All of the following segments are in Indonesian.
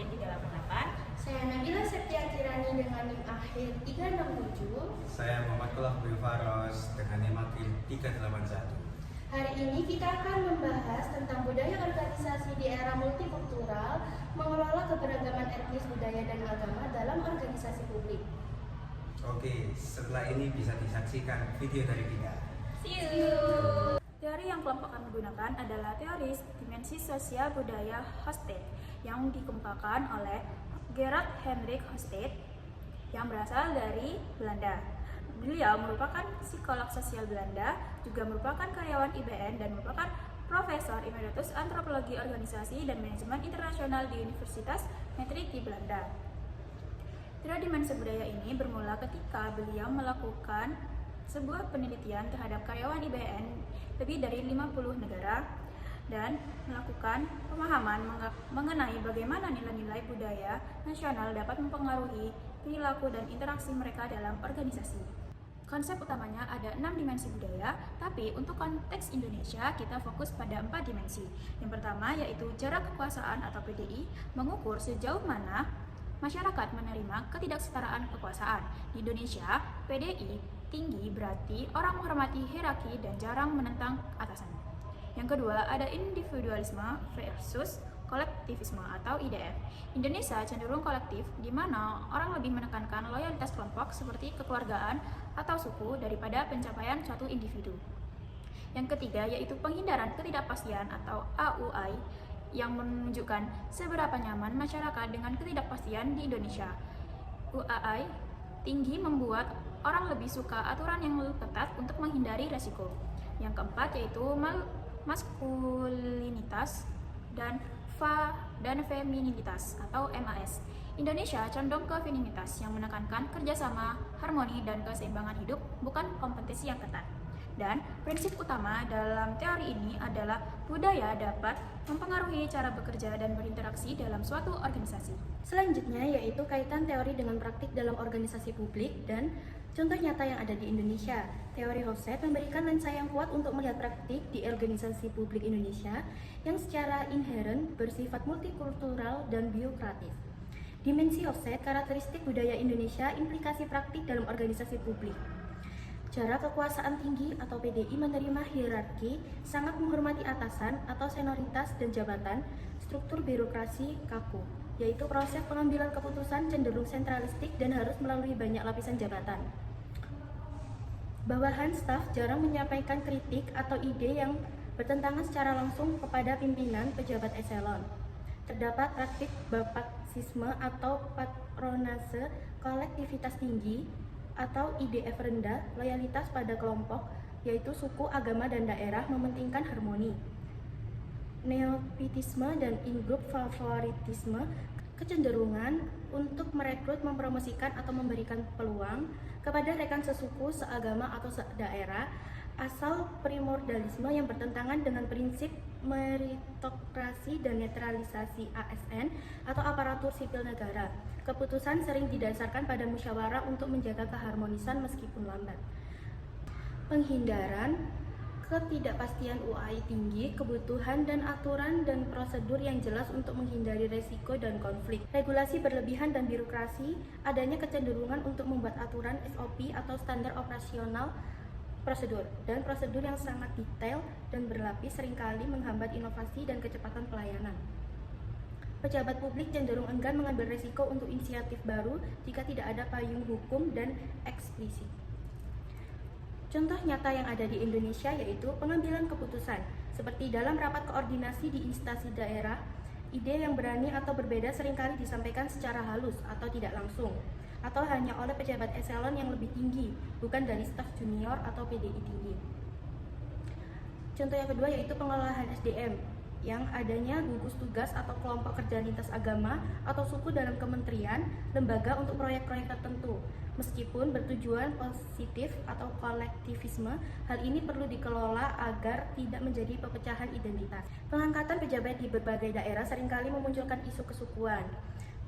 NIM388. Saya Nabila Septiakirani dengan NIM akhir 367. Saya Muhammad Kolah Faros dengan NIM akhir 381. Hari ini kita akan membahas tentang budaya organisasi di era multikultural, mengelola keberagaman etnis, budaya, dan agama dalam organisasi publik. Oke, setelah ini bisa disaksikan video dari kita. See you! Teori yang kelompok kami gunakan adalah teori dimensi sosial budaya Hofstede yang dikembangkan oleh Gerard Hendrik Hofstede yang berasal dari Belanda. Beliau merupakan psikolog sosial Belanda, juga merupakan karyawan IBN dan merupakan Profesor Emeritus Antropologi Organisasi dan Manajemen Internasional di Universitas Maastricht di Belanda. Teori dimensi budaya ini bermula ketika beliau melakukan sebuah penelitian terhadap karyawan IBN lebih dari 50 negara dan melakukan pemahaman mengenai bagaimana nilai-nilai budaya nasional dapat mempengaruhi perilaku dan interaksi mereka dalam organisasi. Konsep utamanya ada 6 dimensi budaya, tapi untuk konteks Indonesia kita fokus pada 4 dimensi. Yang pertama yaitu jarak kekuasaan atau PDI, mengukur sejauh mana masyarakat menerima ketidaksetaraan kekuasaan. Di Indonesia, PDI tinggi berarti orang menghormati hierarki dan jarang menentang atasan. Yang kedua, ada individualisme versus kolektivisme atau IDF. Indonesia cenderung kolektif, di mana orang lebih menekankan loyalitas kelompok seperti kekeluargaan atau suku daripada pencapaian suatu individu. Yang ketiga, yaitu penghindaran ketidakpastian atau AUI, yang menunjukkan seberapa nyaman masyarakat dengan ketidakpastian di Indonesia. UAI tinggi membuat orang lebih suka aturan yang lebih ketat untuk menghindari resiko. Yang keempat yaitu maskulinitas dan femininitas atau MAS. Indonesia condong ke feminitas yang menekankan kerjasama, harmoni, dan keseimbangan hidup, bukan kompetisi yang ketat. Dan prinsip utama dalam teori ini adalah budaya dapat mempengaruhi cara bekerja dan berinteraksi dalam suatu organisasi. Selanjutnya yaitu kaitan teori dengan praktik dalam organisasi publik dan contoh nyata yang ada di Indonesia. Teori Hofstede memberikan lensa yang kuat untuk melihat praktik di organisasi publik Indonesia yang secara inheren bersifat multikultural dan biokratif. Dimensi Hofstede, karakteristik budaya Indonesia, implikasi praktik dalam organisasi publik. Jarak kekuasaan tinggi atau PDI menerima hierarki, sangat menghormati atasan atau senioritas dan jabatan, struktur birokrasi kaku, yaitu proses pengambilan keputusan cenderung sentralistik dan harus melalui banyak lapisan jabatan. Bawahan staf jarang menyampaikan kritik atau ide yang bertentangan secara langsung kepada pimpinan pejabat eselon. Terdapat praktik bapaksisme atau patronase kolektivitas tinggi, atau IDF rendah, loyalitas pada kelompok, yaitu suku, agama, dan daerah, mementingkan harmoni. Neofitisme dan in-group favoritisme, kecenderungan untuk merekrut, mempromosikan, atau memberikan peluang kepada rekan sesuku, seagama, atau sedaerah, asal primordialisme yang bertentangan dengan prinsip meritokrasi dan netralisasi ASN atau aparatur sipil negara. Keputusan sering didasarkan pada musyawarah untuk menjaga keharmonisan meskipun lambat. Penghindaran ketidakpastian UAI tinggi, kebutuhan dan aturan dan prosedur yang jelas untuk menghindari resiko dan konflik. Regulasi berlebihan dan birokrasi, adanya kecenderungan untuk membuat aturan SOP atau standar operasional prosedur, dan prosedur yang sangat detail dan berlapis seringkali menghambat inovasi dan kecepatan pelayanan. Pejabat publik cenderung enggan mengambil risiko untuk inisiatif baru jika tidak ada payung hukum dan eksplisit. Contoh nyata yang ada di Indonesia yaitu pengambilan keputusan, seperti dalam rapat koordinasi di instansi daerah, ide yang berani atau berbeda seringkali disampaikan secara halus atau tidak langsung, atau hanya oleh pejabat eselon yang lebih tinggi, bukan dari staf junior atau PDI tinggi. Contoh yang kedua yaitu pengelolaan SDM, yang adanya gugus tugas atau kelompok kerja lintas agama atau suku dalam kementerian, lembaga untuk proyek-proyek tertentu. Meskipun bertujuan positif atau kolektivisme, hal ini perlu dikelola agar tidak menjadi perpecahan identitas. Pengangkatan pejabat di berbagai daerah seringkali memunculkan isu kesukuan,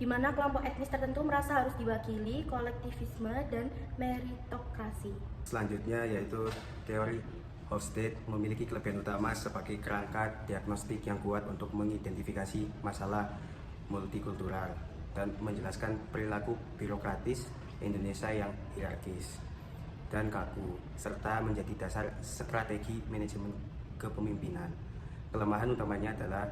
di mana kelompok etnis tertentu merasa harus diwakili, kolektivisme, dan meritokrasi. Selanjutnya yaitu teori Hofstede memiliki kelebihan utama sebagai kerangka diagnostik yang kuat untuk mengidentifikasi masalah multikultural dan menjelaskan perilaku birokratis Indonesia yang hierarkis dan kaku, serta menjadi dasar strategi manajemen kepemimpinan. Kelemahan utamanya adalah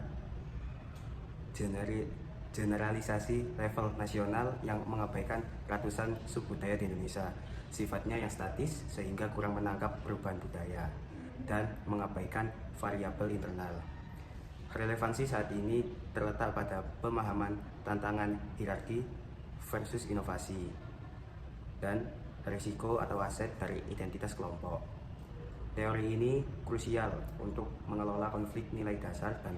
generalisasi level nasional yang mengabaikan ratusan subbudaya di Indonesia. Sifatnya yang statis sehingga kurang menangkap perubahan budaya dan mengabaikan variabel internal. Relevansi saat ini terletak pada pemahaman tantangan hierarki versus inovasi dan risiko atau aset dari identitas kelompok. Teori ini krusial untuk mengelola konflik nilai dasar dan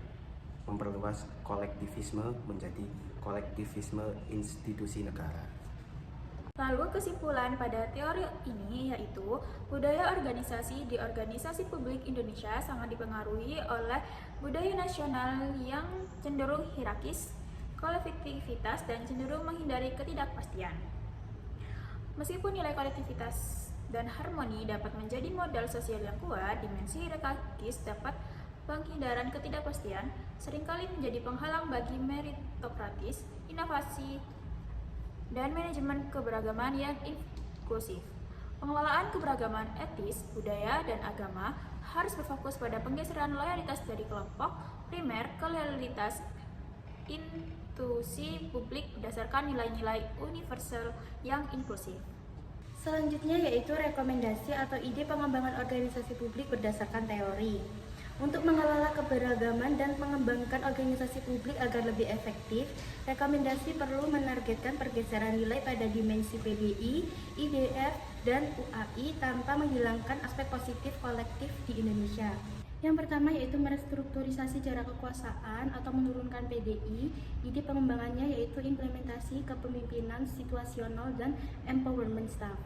memperluas kolektivisme menjadi kolektivisme institusi negara. Lalu kesimpulan pada teori ini yaitu budaya organisasi di organisasi publik Indonesia sangat dipengaruhi oleh budaya nasional yang cenderung hierarkis, kolektivitas, dan cenderung menghindari ketidakpastian. Meskipun nilai kolektivitas dan harmoni dapat menjadi modal sosial yang kuat, dimensi hierarkis dapat penghindaran ketidakpastian seringkali menjadi penghalang bagi meritokratis, inovasi, dan manajemen keberagaman yang inklusif. Pengelolaan keberagaman etis, budaya, dan agama harus berfokus pada penggeseran loyalitas dari kelompok primer ke loyalitas institusi publik berdasarkan nilai-nilai universal yang inklusif. Selanjutnya yaitu rekomendasi atau ide pengembangan organisasi publik berdasarkan teori. Untuk mengelola keberagaman dan mengembangkan organisasi publik agar lebih efektif, rekomendasi perlu menargetkan pergeseran nilai pada dimensi PBI, IDF, dan UAI tanpa menghilangkan aspek positif kolektif di Indonesia. Yang pertama yaitu merestrukturisasi jarak kekuasaan atau menurunkan PDI. Ide pengembangannya yaitu implementasi kepemimpinan situasional dan empowerment staff.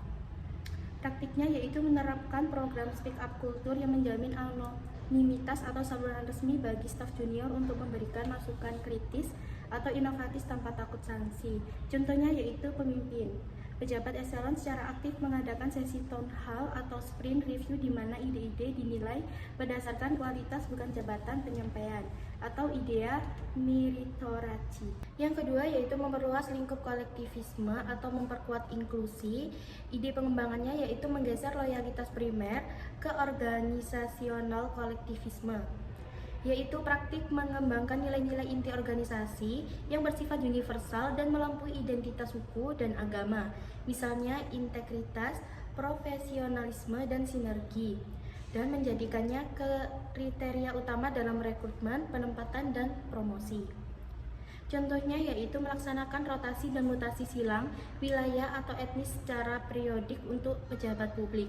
Praktiknya yaitu menerapkan program speak up culture yang menjamin anonimitas atau saluran resmi bagi staf junior untuk memberikan masukan kritis atau inovatif tanpa takut sanksi. Contohnya yaitu pemimpin. Pejabat eselon secara aktif mengadakan sesi town hall atau sprint review di mana ide-ide dinilai berdasarkan kualitas bukan jabatan penyampaian atau idea meritokrasi. Yang kedua yaitu memperluas lingkup kolektivisme atau memperkuat inklusi. Ide pengembangannya yaitu menggeser loyalitas primer ke organisasional kolektivisme, yaitu praktik mengembangkan nilai-nilai inti organisasi yang bersifat universal dan melampaui identitas suku dan agama, misalnya integritas, profesionalisme, dan sinergi, dan menjadikannya kriteria utama dalam rekrutmen, penempatan, dan promosi. Contohnya yaitu melaksanakan rotasi dan mutasi silang wilayah atau etnis secara periodik untuk pejabat publik,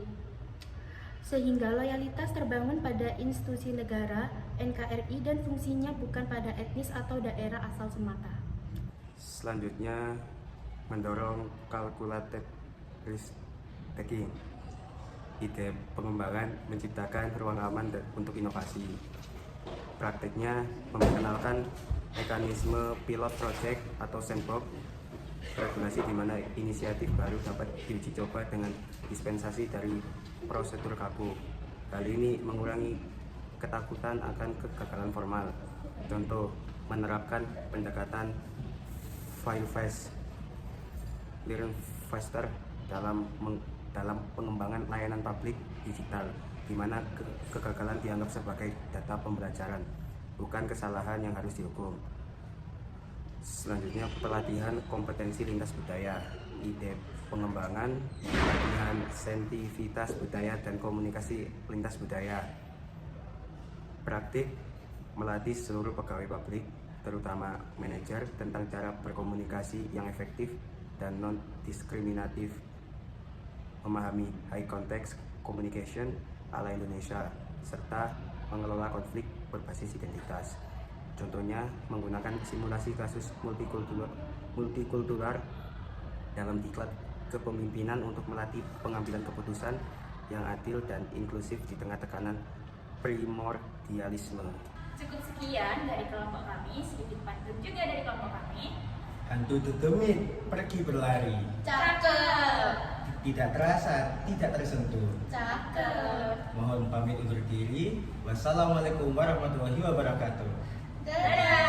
sehingga loyalitas terbangun pada institusi negara, NKRI, dan fungsinya bukan pada etnis atau daerah asal semata. Selanjutnya, mendorong calculated risk taking. Ide pengembangan menciptakan ruang aman untuk inovasi. Praktiknya memperkenalkan mekanisme pilot project atau sandbox regulasi di mana inisiatif baru dapat diuji coba dengan dispensasi dari prosedur kaku. Hal ini mengurangi ketakutan akan kegagalan formal. Contoh, menerapkan pendekatan fail fast, learn faster dalam pengembangan layanan publik digital, di mana kegagalan dianggap sebagai data pembelajaran, bukan kesalahan yang harus dihukum. Selanjutnya, pelatihan kompetensi lintas budaya. Ide pengembangan pelatihan sensitivitas budaya dan komunikasi lintas budaya. Praktik melatih seluruh pegawai publik, terutama manajer, tentang cara berkomunikasi yang efektif dan non-diskriminatif, memahami high context communication ala Indonesia, serta mengelola konflik berbasis identitas. Contohnya, menggunakan simulasi kasus multikultural dalam diklat kepemimpinan untuk melatih pengambilan keputusan yang adil dan inklusif di tengah tekanan primordialisme. Cukup sekian dari kelompok kami, sedikit pantun juga dari kelompok kami. Hantu tutumit pergi berlari, Cakep! tidak terasa, tidak tersentuh. Cakep! Mohon pamit undur diri. Wassalamualaikum warahmatullahi wabarakatuh. Dadah!